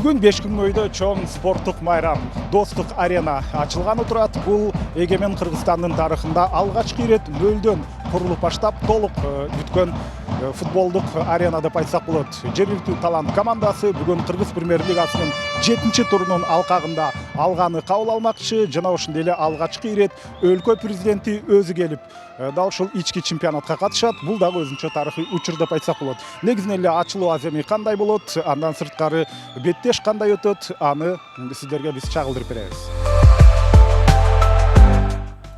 Бүгүн 5 күн бойда чоң спорттук майрам Достук арена ачылганы турат. Бул эгемен Кыргызстандын тарыхында алгачкы ирет нөлдөн курулуп баштап толук бүткөн футболдук арена деп айтсак болот. Жергиликтүү талант командасы бүгүн Кыргыз премьер-лигасынын 7-чи турунун алкагында алганы кабыл алмакчы. Жана ошондой эле алгачкы ирет өлкө президенти өзү келип дал ушул ички чемпионатка катышат. Бул дагы өзүнчө тарыхый учур деп айтсак болот. Негизинен эле ачылуу аземи кандай болот, андан сырткары беттеш кандай өтөт, аны сиздерге биз чагылдырып беребиз.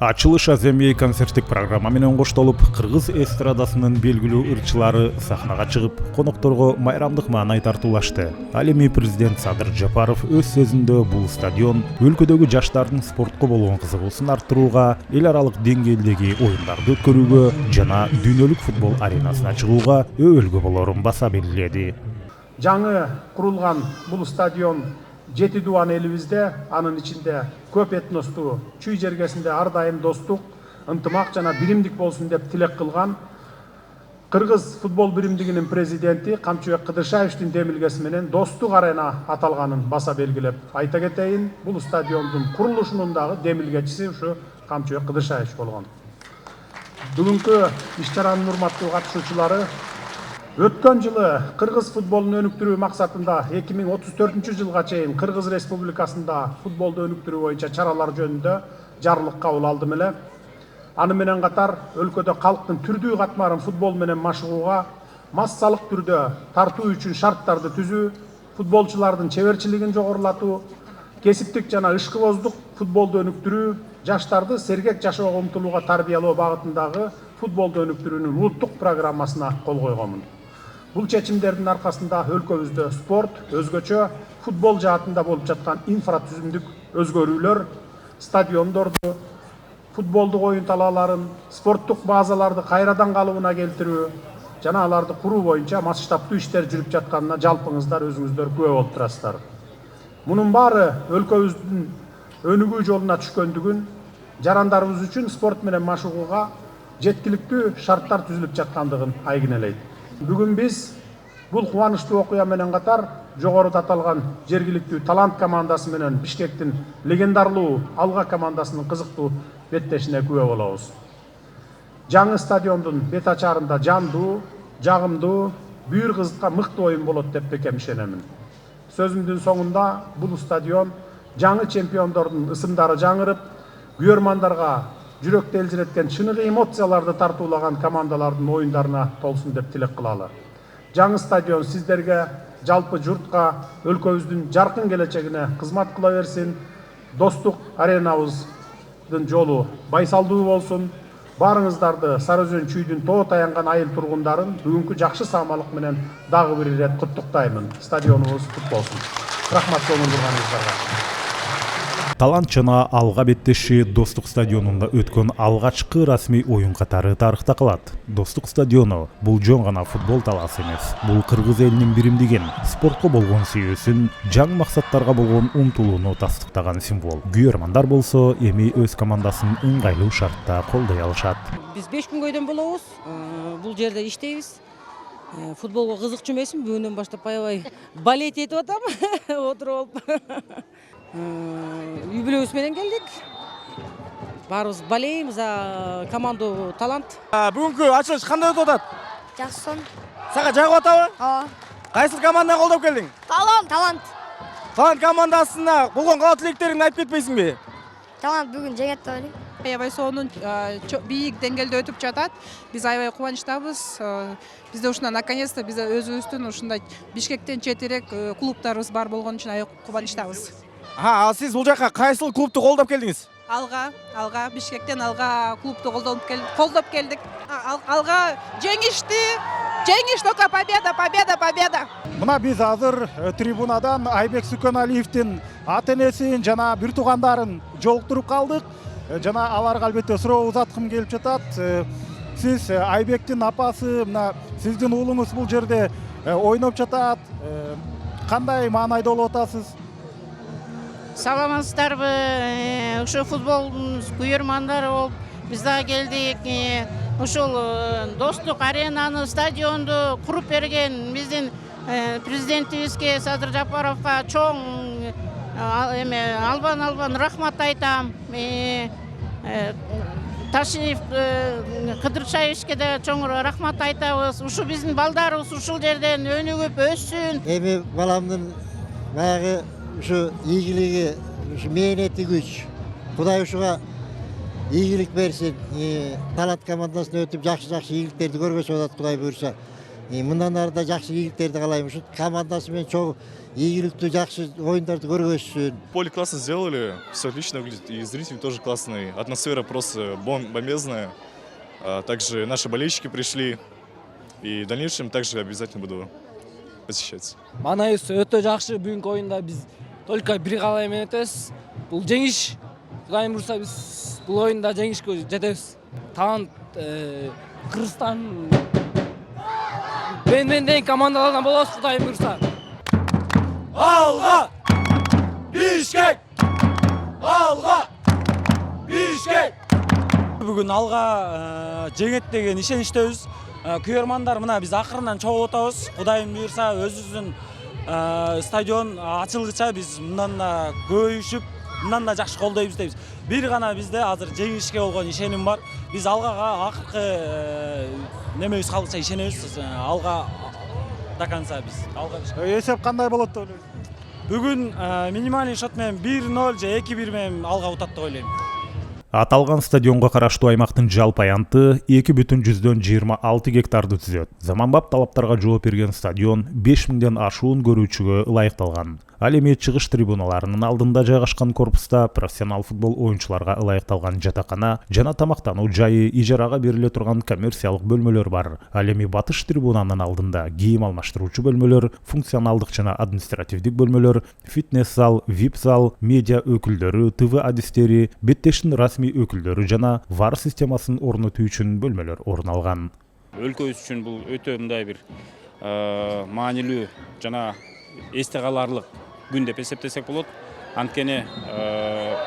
Ачылыш аземи концерттик программа менен коштолуп, Кыргыз эстрадасынын белгилүү ырчылары сахнага чыгып, конокторго майрамдык маанай тартуулашты. Ал эми президент Садыр Жапаров өз сөзүндө бул стадион өлкөдөгү жаштардын спортко болгон кызыгуусун арттырууга, эл аралык деңгээлдеги оюндарды өткөрүүгө жана дүйнөлүк футбол аренасына чыгууга өбөлгө болорун баса белгиледи. Жаңы курулган бул стадион 7 дуан элибизде, анын ичинде көп этностуу чүй жергесинде ар дайым достук, ынтымак жана биримдик болсун деп тилек кылган Кыргыз футбол биримдигинин президенти Камчыбек Кыдыршаевдин демилгеси менен Достук арена аталганын баса белгилеп айта кетейин. Бул стадиондун курулушунун дагы демилгечиси ушу Камчыбек Кыдыршаев болгон. Бүгүнкү иш-чаранын урматтуу катышуучулары, өткөн жылы Кыргыз футболун өнүктүрүү максатында 2034 жылга чейин Кыргыз Республикасында футболду өнүктүрүү боюнча чаралар жөнүндө жарлык кабыл алдым эле. Аны менен катар өлкөдө калктын түрдүү катмарын футбол менен машыгууга массалык түрдө тартуу үчүн шарттарды түзүү, футболчулардын чеберчилигин жогорулатуу, кесиптик жана ышкыбоздук футболду өнүктүрүү, жаштарды сергек жашоого умтулууга тарбиялоо багытындагы футболду өнүктүрүүнүн улуттук программасына кол койгонмун. Бул чечимдердин аркасында өлкөбүздө спорт, өзгөчө футбол жаатында болуп жаткан инфратүзүмдүк өзгөрүүлөр, стадиондорду, футболдук оюн талааларын, спорттук базаларды кайрадан калыбына келтирүү жана аларды куруу боюнча масштабтуу иштер жүрүп жатканына жалпыңыздар өзүңүздөр күбө болуп турасыздар. Мунун баары өлкөбүздүн өнүгүү жолуна түшкөндүгүн, жарандарыбыз үчүн спорт менен машыгууга жеткиликтүү шарттар түзүлүп жаткандыгын айгинелейт. Бүгүн биз бул кубанычтуу окуя менен катар жогоруда аталган жергиликтүү талант командасы менен Бишкектин легендарлуу Алга командасынын кызыктуу беттешине күбө болобуз. Жаңы стадиондун бет ачарында жандуу, жагымдуу, бүйүр кызыкка мыкты оюн болот деп бекем ишенемин. Сөзүмдүн соңунда бул стадион жаңы чемпиондордун ысымдары жаңырып, күйөрмандарга жүрөктү элжиреткен чыныгы эмоцияларды тартуулаган командалардын оюндарына толсун деп тилек кылалы. Жаңы стадион сиздерге, жалпы журтка, өлкөбүздүн жаркын келечегине кызмат кыла берсин. Достук аренабыздын жолу байсалдуу болсун. Баарыңыздарды Сары Өзөн чүйдүн тоо таянган айыл тургундарын бүгүнкү жакшы саамалык менен дагы бир ирет куттуктаймын. Стадионубуз кут болсун. Рахмат көңүл бурганыңыздарга. Талант жана алга беттеши Достук стадионунда өткөн алгачкы расмий оюн катары тарыхта калат. Достук стадиону бул жөн гана футбол талаасы эмес. Бул кыргыз элинин биримдигин, спортко болгон сүйүүсүн, жаңы максаттарга болгон умтулууну тастыктаган символ. Күйөрмандар болсо эми өз командасын ыңгайлуу шартта колдой алышат. Биз 5 күн көйдөн болобуз. Бул жерде иштейбиз. Футболго кызыкчу эмесмин. Бүгүндөн баштап аябай болеть этип атам. Отуруп алып. Үй бүлөбүз менен келдик. Баарыбыз болейбиз, команду талант. Бүгүнкү ачылыш кандай өтүп атат? Жакшы. Сага жагып атабы? Ооба. Кайсыл команданы колдоп келдиң? Талант. Талант командасына болгон кала тилектериңди айтып кетпейсиңби? Талант бүгүн жеңет деп ойлойм. Аябай сонун бийик деңгээлде өтүп жатат. Биз аябай кубанычтабыз. Бизде ушундай наконец-то биз өзүбүздүн ушундай Бишкектен четирээк клубтарыбыз бар болгон үчүн аябай кубанычтабыз. Ал сиз бул жака кайсыл клубду колдоп келдиңиз? Алга Бишкектен Алга клубду колдоп келдик. Алга жеңиш только победа. Мына биз азыр трибунадан Айбек Сүкөналиевдин ата-энесин жана бир туугандарын жолуктуруп калдык. Жана аларга албетте суроо узаткым келип жатат. Сиз Айбектин апасы, мына сиздин уулуңуз бул жерде ойноп жатат. Кандай маанайда болуп атасыз? Саламатсыздарбы? Ушу футболдун күйөрмандары болуп биз дагы келдик. Ушул Достук аренаны, стадионду куруп берген биздин президентибизге Садыр Жапаровка чоң албан рахмат айтам. Ташиев Кыдыршаевичке да чоң рахмат айтабыз. Ушу биздин балдарыбыз ушул жерден өнүгүп өссүн. Эми баламдын баягы ушу ийгилиги, ушу мээнети күч. Кудай ушуга ийгилик берсин. Талант командасына өтүп жакшы ийгиликтерди көргөзүп атат Кудай буйрса. Мындан ары да жакшы ийгиликтерди каалайм. Ушу командасы менен чоң ийгиликтүү жакшы оюндарды көргөзсүн. Поле классно сделали, все отлично выглядит, и зритель тоже классный. Атмосфера просто бомбезная. Также наши болельщики пришли, и в дальнейшем также обязательно буду посещать. Манайыбыз өтө жакшы бүгүнкү оюнда биз только бир каалай менен өтөбүз. Бул жеңиш. Кудайым буйрса биз бул оюнда жеңишке жетебиз. Талант Кыргызстан бенден командалардан болобуз, Кудайым буйрса. Алга! Бишкек! Алга! Бишкек! Бүгүн алга жеңет деген ишеничтебиз. Күйөрмандар мына биз акырынан чогулуп атабыз. Кудайым буйрса өзүбүздүн стадион ачылгыча биз мындан да көбөйүшүп, мындан да жакшы колдойбуз дейбиз. Бир гана бизде азыр жеңишке болгон ишеним бар. Биз алгага акыркы немебиз калгыча ишенебиз. Алга до конца биз. Алга. Эсеп кандай болот деп ойлойсуз? Бүгүн минимальный счет менен 1-0 же 2-1 менен алга утат деп ойлойм. Аталган стадионго караштуу аймактын жалпы аянты 2,26 гектарды түзөт. Заманбап талаптарга жооп берген стадион 5000ден ашуун көрүүчүгө ылайыкталган. Ал эми чыгыш трибуналарынын алдында жайгашкан корпуста профессионал футбол оюнчуларга ылайыкталган жатакана жана тамактануу жайы, ижарага бериле турган коммерциялык бөлмөлөр бар. Ал эми батыш трибунанын алдында кийим алмаштыруучу бөлмөлөр, функционалдык жана административдик бөлмөлөр, фитнес-зал, VIP-зал, медиа өкүлдөрү, ТВ адистери, беттештин расмий өкүлдөрү жана VAR системасын орнотуу үчүн бөлмөлөр орун алган. Өлкөбүз үчүн бул өтө мындай бир маанилүү жана эсте каларлык күн деп эсептесек болот. Анткени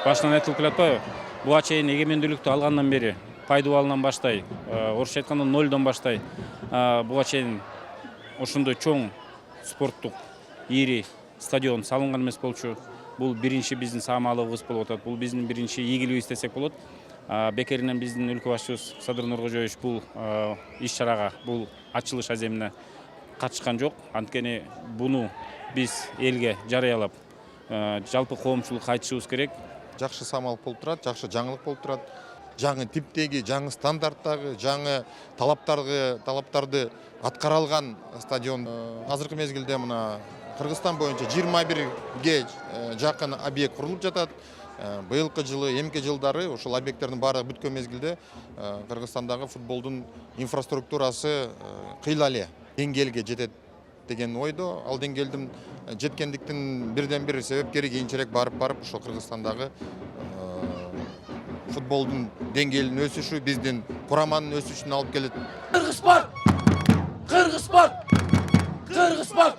башынан айтылып келатпайбы? Буга чейин эгемендүүлүктү алгандан бери пайдубалынан баштай, орусча айтканда нолдон баштай буга чейин ошондой чоң спорттук ири стадион салынган эмес болчу. Бул биринчи биздин саамалыбыз болуп атат. Бул биздин биринчи ийгилигибиз десек болот. Бекеринен биздин өлкө башчыбыз Садыр Нуркожоевич бул иш-чарага, бул ачылыш аземине катышкан жок. Анткени буну биз элге жарыялап, жалпы коомчулукка айтышыбыз керек. Жакшы самалып болуп турат, жакшы жаңылык болуп турат. Жаңы типтеги, жаңы стандарттагы, жаңы талаптарды аткара алган стадион. Азыркы мезгилде мына Кыргызстан боюнча 21ге жакын объект курулуп жатат. Быйылкы жылы, эмки жылдары ушул объекттердин баары бүткөн мезгилде Кыргызстандагы футболдун инфраструктурасы кыйла эле деңгээлге жетет деген ойдо. Ал деңгээлдин жеткендиктин бирден бир себепкери кийинчерээк барып ушул Кыргызстандагы футболдун деңгээлинин өсүшү, биздин кураманын өсүшүнө алып келет. Кыргызстан! Кыргызстан! Кыргызстан!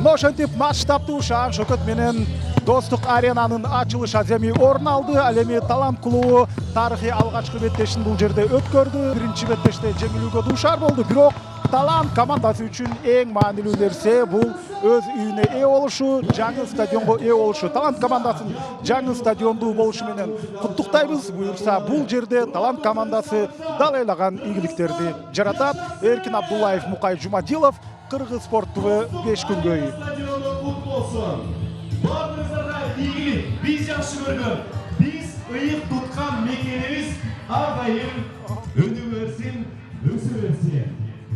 Ошентип масштабтуу шаан шөкөт менен Достук аренанын ачылыш аземи орун алды. Ал эми талант клубу тарыхый алгачкы беттешин бул жерде өткөрдү. Биринчи беттеште жеңилүүгө дуушар болду, бирок талант командасы үчүн эң маанилүү нерсе бул өз үйүнө ээ болушу, жаңы стадионго ээ болушу. Талант командасын жаңы стадиондуу болушу менен куттуктайбыз. Буюрса бул жерде талант командасы далайлаган ийгиликтерди жаратат. Эркин Абдуллаев, Мукай Жумадилов, Кыргыз Спорт ТВ 5 күнгөй. Баарыңыздарга ийгилик, биз жакшы көргөн, биз ыйык туткан мекенибиз ар дайым өнүгө берсин, өсө берсин.